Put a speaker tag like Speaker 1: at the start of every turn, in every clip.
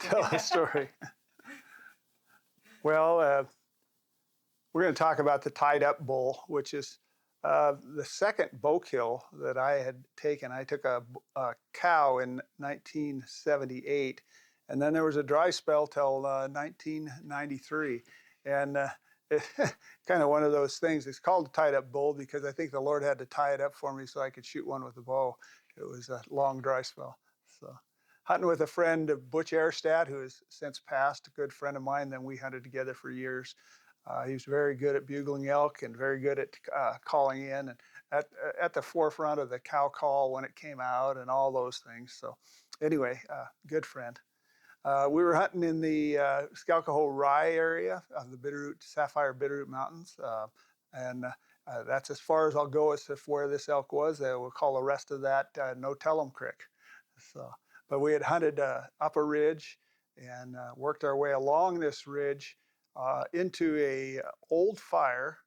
Speaker 1: Tell a story. Well, we're going to talk about the tied up bull, which is the second bow kill that I had taken. I took a cow in 1978, and then there was a dry spell till 1993. And kind of one of those things. It's called a tied up bull because I think the Lord had to tie it up for me so I could shoot one with a bow. It was a long dry spell. So hunting with a friend, Butch Erstad, who has since passed, a good friend of mine. Then we hunted together for years. He was very good at bugling elk and very good at calling in and at the forefront of the cow call when it came out and all those things. So anyway, good friend. We were hunting in the Skalkaho Rye area of the Bitterroot, Sapphire Bitterroot Mountains. And that's as far as I'll go as to where this elk was. We'll call the rest of that No Tell'em Creek. So, but we had hunted up a ridge and worked our way along this ridge into a old fire,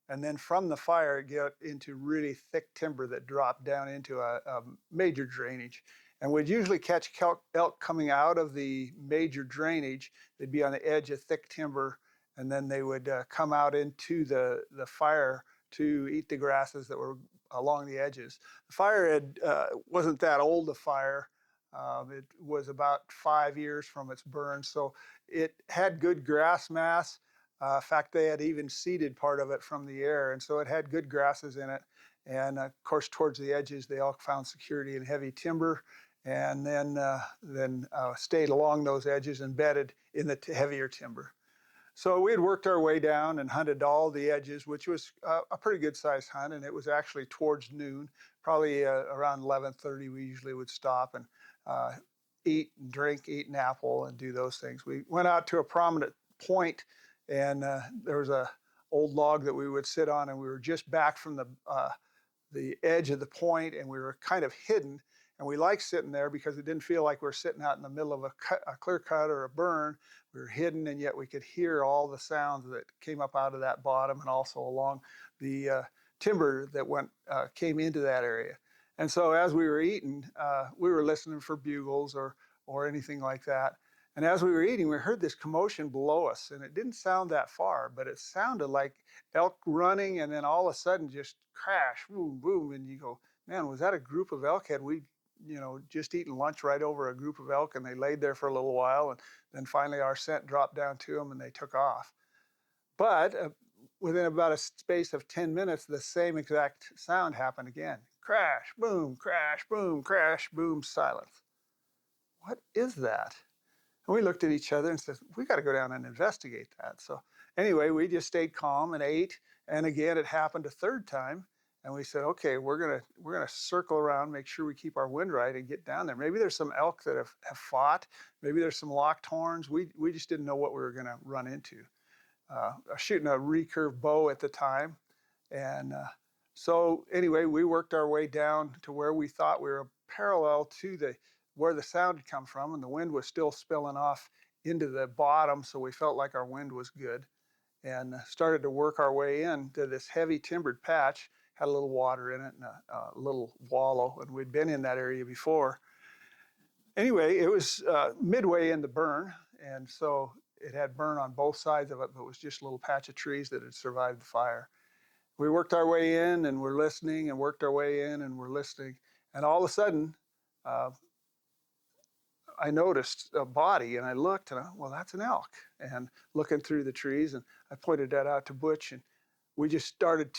Speaker 1: and then from the fire get into really thick timber that dropped down into a major drainage. And we'd usually catch elk coming out of the major drainage. They'd be on the edge of thick timber, and then they would come out into the fire to eat the grasses that were along the edges. The fire wasn't that old a fire. It was about 5 years from its burn, so it had good grass mass. In fact, they had even seeded part of it from the air, and so it had good grasses in it. And of course, towards the edges, they all found security in heavy timber, and then stayed along those edges and bedded in the heavier timber. So we had worked our way down and hunted all the edges, which was a pretty good sized hunt, and it was actually towards noon, probably around 11:30. We usually would stop and eat and drink, eat an apple, and do those things. We went out to a prominent point, and there was a old log that we would sit on, and we were just back from the edge of the point, and we were kind of hidden. And we liked sitting there because it didn't feel like we were sitting out in the middle of a clear cut or a burn. We were hidden, and yet we could hear all the sounds that came up out of that bottom and also along the timber that came into that area. And so as we were eating, we were listening for bugles or anything like that. And as we were eating, we heard this commotion below us, and it didn't sound that far, but it sounded like elk running, and then all of a sudden just crash, boom, boom, and you go, man, was that a group of elk? Had we, just eaten lunch right over a group of elk, and they laid there for a little while, and then finally our scent dropped down to them, and they took off. But within about a space of 10 minutes, the same exact sound happened again. Crash, boom, crash, boom, silence. What is that? And we looked at each other and said, we got to go down and investigate that. So anyway, we just stayed calm and ate. And again, it happened a third time. And we said, okay, we're gonna circle around, make sure we keep our wind right and get down there. Maybe there's some elk that have fought. Maybe there's some locked horns. We just didn't know what we were gonna run into. Shooting a recurve bow at the time. And so anyway, we worked our way down to where we thought we were parallel to where the sound had come from, and the wind was still spilling off into the bottom, so we felt like our wind was good, and started to work our way into this heavy timbered patch. Had a little water in it and a little wallow, and we'd been in that area before. Anyway, it was midway in the burn, and so it had burn on both sides of it, but it was just a little patch of trees that had survived the fire. We worked our way in, and we're listening, and worked our way in, and we're listening, and all of a sudden, I noticed a body, and I looked, and well, that's an elk. And looking through the trees, and I pointed that out to Butch, and we just started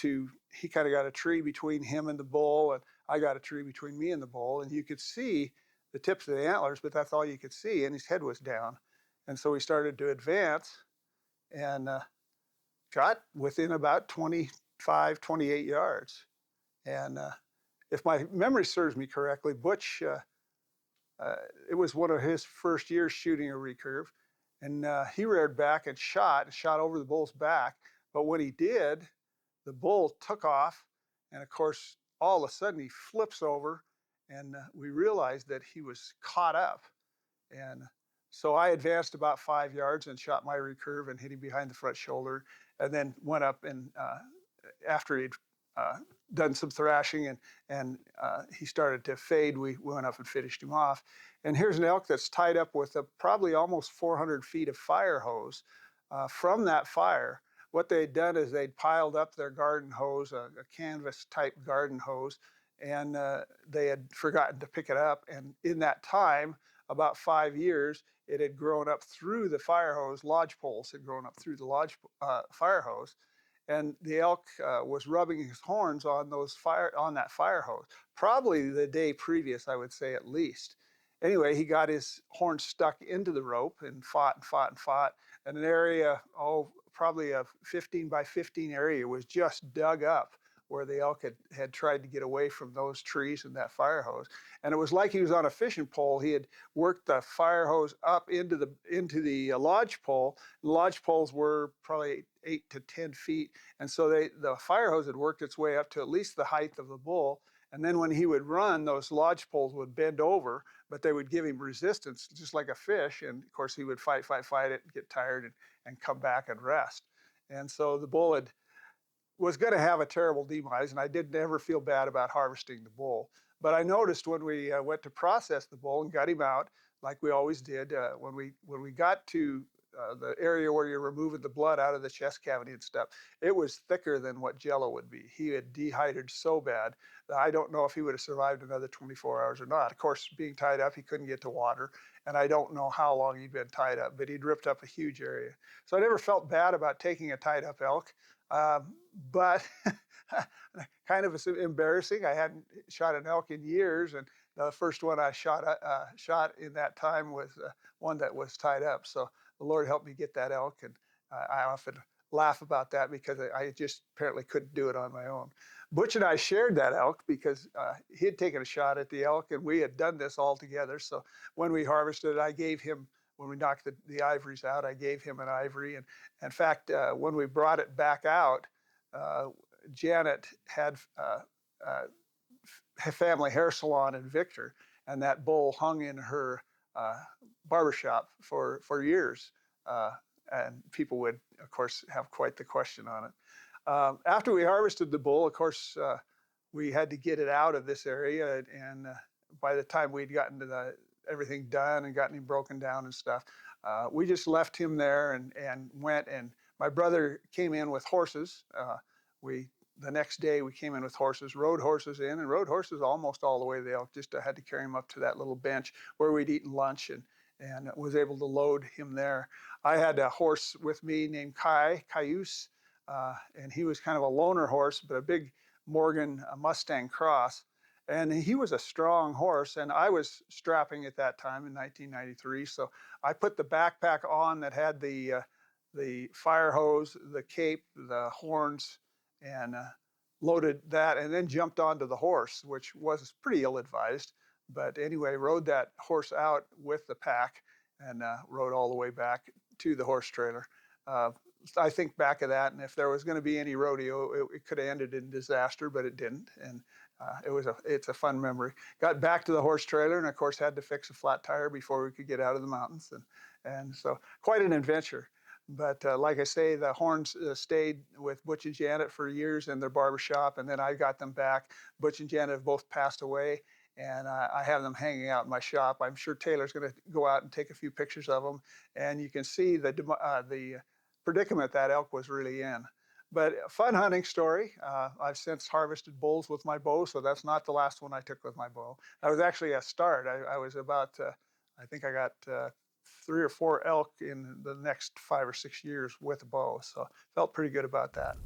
Speaker 1: he kind of got a tree between him and the bull, and I got a tree between me and the bull, and you could see the tips of the antlers, but that's all you could see, and his head was down. And so we started to advance, and got within about 25, 28 yards. And if my memory serves me correctly, Butch, it was one of his first years shooting a recurve, and he reared back and shot over the bull's back. But when he did, the bull took off, and of course, all of a sudden he flips over, and we realized that he was caught up. And so I advanced about 5 yards and shot my recurve and hit him behind the front shoulder, and then went up and after he'd done some thrashing, and he started to fade. We went up and finished him off. And here's an elk that's tied up with probably almost 400 feet of fire hose from that fire. What they'd done is they'd piled up their garden hose, a canvas type garden hose, and they had forgotten to pick it up. And in that time, about 5 years, it had grown up through the fire hose. Lodge poles had grown up through the lodge fire hose, and the elk was rubbing his horns on that fire hose, probably the day previous, I would say, at least. Anyway, he got his horns stuck into the rope and fought and fought and fought. And an area, probably a 15 by 15 area, was just dug up where the elk had tried to get away from those trees and that fire hose. And it was like he was on a fishing pole. He had worked the fire hose up into the lodge pole. The lodge poles were probably 8 to 10 feet. And so the fire hose had worked its way up to at least the height of the bull. And then when he would run, those lodge poles would bend over, but they would give him resistance, just like a fish. And of course, he would fight it, and get tired, and come back and rest. And so the bull was going to have a terrible demise, and I did never feel bad about harvesting the bull. But I noticed when we went to process the bull and got him out, like we always did, when we got to the area where you're removing the blood out of the chest cavity and stuff, it was thicker than what Jello would be. He had dehydrated so bad that I don't know if he would have survived another 24 hours or not. Of course, being tied up, he couldn't get to water, and I don't know how long he'd been tied up, but he'd ripped up a huge area. So I never felt bad about taking a tied up elk. But kind of embarrassing. I hadn't shot an elk in years, and the first one I shot in that time was one that was tied up. So the Lord helped me get that elk, and I often laugh about that because I just apparently couldn't do it on my own. Butch and I shared that elk because he had taken a shot at the elk, and we had done this all together. So when we harvested it, I gave him, when we knocked the ivories out, I gave him an ivory. And in fact, when we brought it back out, Janet had a family hair salon in Victor, and that bull hung in her barbershop for years. And people would, of course, have quite the question on it. After we harvested the bull, of course, we had to get it out of this area. And by the time we'd gotten to everything done and gotten him broken down and stuff, we just left him there and went. And my brother came in with horses. The next day we came in with horses, rode horses in, and rode horses almost all the way to the elk. Just had to carry him up to that little bench where we'd eaten lunch, and was able to load him there. I had a horse with me named Cayuse, and he was kind of a loner horse, but a big Morgan Mustang cross. And he was a strong horse, and I was strapping at that time in 1993. So I put the backpack on that had the fire hose, the cape, the horns, and loaded that, and then jumped onto the horse, which was pretty ill-advised. But anyway, rode that horse out with the pack, and rode all the way back to the horse trailer. I think back of that, and if there was going to be any rodeo, it could have ended in disaster, but it didn't. And it's a fun memory. Got back to the horse trailer, and of course had to fix a flat tire before we could get out of the mountains, and so quite an adventure. But like I say, the horns stayed with Butch and Janet for years in their barbershop, and then I got them back. Butch and Janet have both passed away, and I have them hanging out in my shop. I'm sure Taylor's going to go out and take a few pictures of them, and you can see the predicament that elk was really in. But a fun hunting story. I've since harvested bulls with my bow, so that's not the last one I took with my bow. That was actually a start. I was about, I think I got 3 or 4 elk in the next 5 or 6 years with a bow, so felt pretty good about that.